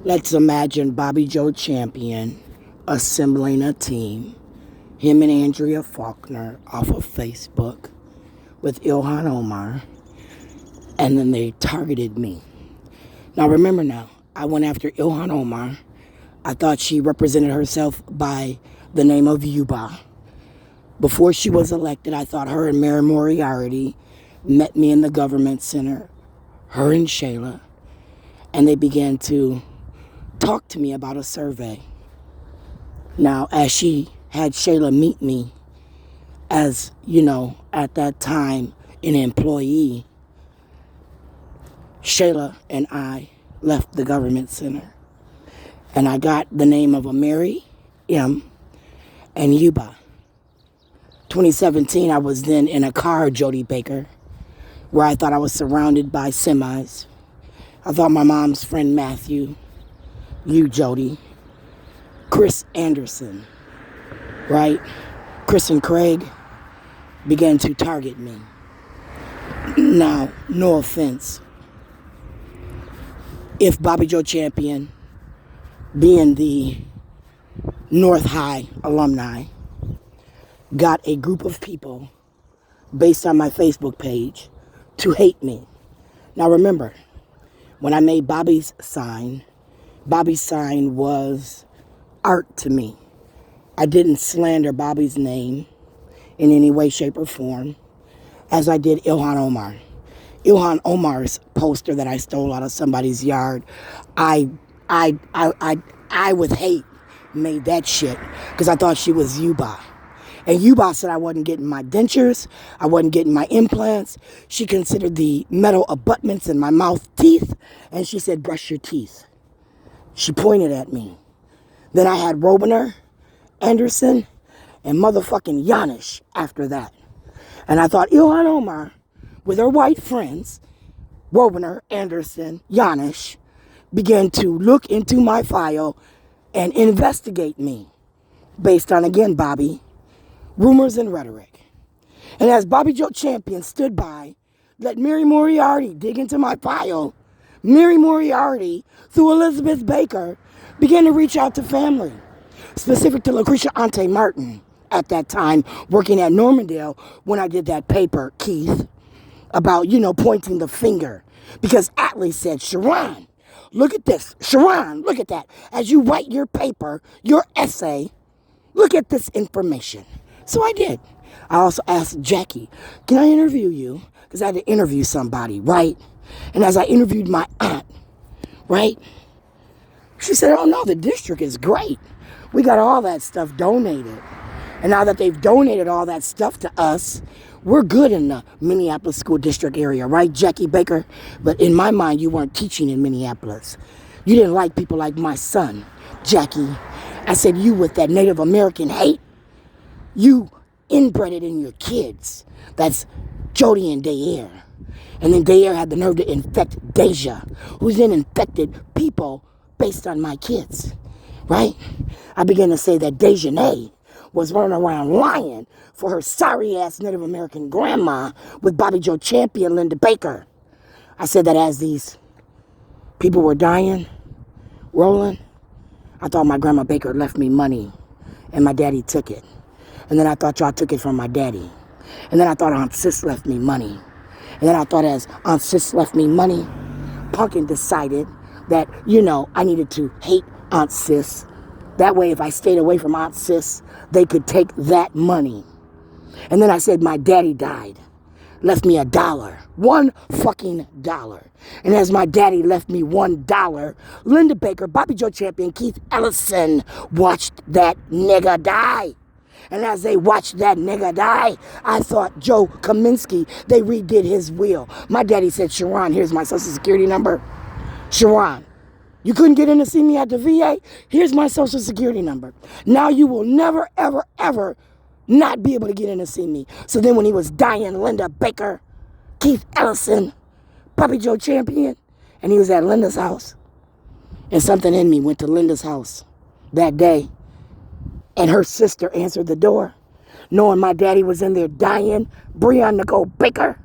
Let's imagine Bobby Joe Champion assembling a team, him and Andrea Faulkner off of Facebook with Ilhan Omar, and then they targeted me. Now remember now, I went after Ilhan Omar. I thought she represented herself by the name of Yuba. Before she was elected, I thought her and Mary Moriarty met me in the government center, her and Shayla, and they began to talk to me about a survey. Now, as she had Shayla meet me as, at that time, an employee, Shayla and I left the government center. And I got the name of a Mary M. and Yuba. 2017, I was then in a car, Jody Baker, where I thought I was surrounded by semis. I thought my mom's friend Matthew, you, Jody, Chris Anderson, right? Chris and Craig began to target me. Now, no offense. If Bobby Joe Champion, being the North High alumni, got a group of people based on my Facebook page to hate me. Now remember, when I made Bobby's sign was art to me. I didn't slander Bobby's name in any way, shape, or form, as I did Ilhan Omar. Ilhan Omar's poster that I stole out of somebody's yard, I with hate made that shit because I thought she was Yuba. And Yuba said I wasn't getting my dentures, I wasn't getting my implants. She considered the metal abutments in my mouth teeth, and she said, brush your teeth. She pointed at me. Then I had Robiner, Anderson, and motherfucking Yanish after that. And I thought Ilhan Omar, with her white friends, Robiner, Anderson, Yanish, began to look into my file and investigate me based on, again, Bobby, rumors and rhetoric. And as Bobby Joe Champion stood by, let Mary Moriarty dig into my file, Mary Moriarty, through Elizabeth Baker, began to reach out to family, specific to Lucretia Ante Martin at that time, working at Normandale when I did that paper, Keith, about, pointing the finger. Because Atlee said, Sharon, look at this. Sharon, look at that. As you write your paper, your essay, look at this information. So I did. I also asked Jackie, can I interview you? Because I had to interview somebody, right? And as I interviewed my aunt, right? She said, oh no, the district is great. We got all that stuff donated. And now that they've donated all that stuff to us, we're good in the Minneapolis school district area, right, Jackie Baker? But in my mind, you weren't teaching in Minneapolis. You didn't like people like my son, Jackie. I said, you with that Native American hate, you inbred it in your kids. That's Jody and Dayer. And then Dayer had the nerve to infect Deja, who's then infected people based on my kids, right? I began to say that Dejanay was running around lying for her sorry-ass Native American grandma with Bobby Joe Champion, Linda Baker. I said that as these people were dying, rolling, I thought my grandma Baker left me money and my daddy took it. And then I thought y'all took it from my daddy. And then I thought Aunt Sis left me money. And then I thought as Aunt Sis left me money, Punkin decided that, I needed to hate Aunt Sis. That way, if I stayed away from Aunt Sis, they could take that money. And then I said my daddy died, left me $1, $1. And as my daddy left me $1, Linda Baker, Bobby Joe Champion, Keith Ellison watched that nigga die. And as they watched that nigga die, I thought Joe Kaminsky, they redid his will. My daddy said, Sharon, here's my social security number. Sharon, you couldn't get in to see me at the VA? Here's my social security number. Now you will never, ever, ever not be able to get in to see me. So then when he was dying, Linda Baker, Keith Ellison, Bobby Joe Champion, and he was at Linda's house. And something in me went to Linda's house that day. And her sister answered the door, knowing my daddy was in there dying, Breon Nicole Baker.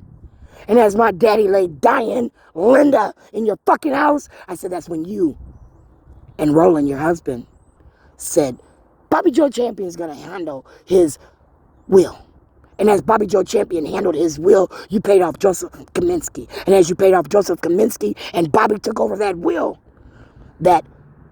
And as my daddy lay dying, Linda, in your fucking house, I said, that's when you And Roland, your husband, said, Bobby Joe Champion's going to handle his will. And as Bobby Joe Champion handled his will, you paid off Joseph Kaminsky. And as you paid off Joseph Kaminsky and Bobby took over that will, that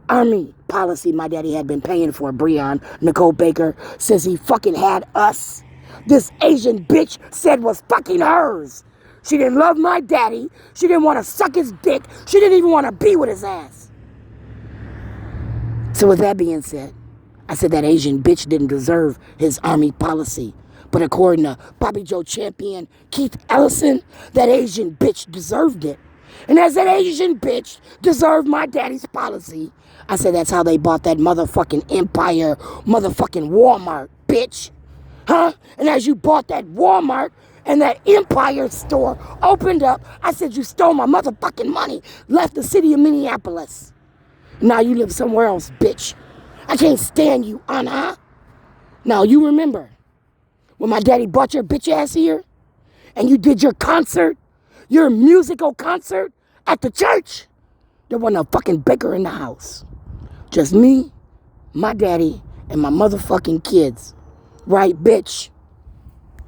army policy my daddy had been paying for Breon Nicole Baker since he fucking had us. This Asian bitch said was fucking hers. She didn't love my daddy. She didn't want to suck his dick. She didn't even want to be with his ass. So with that being said, I said that Asian bitch didn't deserve his army policy. But according to Bobby Joe Champion Keith Ellison, that Asian bitch deserved it. And as that Asian bitch deserved my daddy's policy, I said that's how they bought that motherfucking Empire, motherfucking Walmart, bitch. Huh? And as you bought that Walmart and that Empire store opened up, I said you stole my motherfucking money, left the city of Minneapolis. Now you live somewhere else, bitch. I can't stand you, huh? Now you remember when my daddy bought your bitch ass here and you did your concert, your musical concert at the church, there wasn't a fucking baker in the house. Just me, my daddy, and my motherfucking kids. Right, bitch?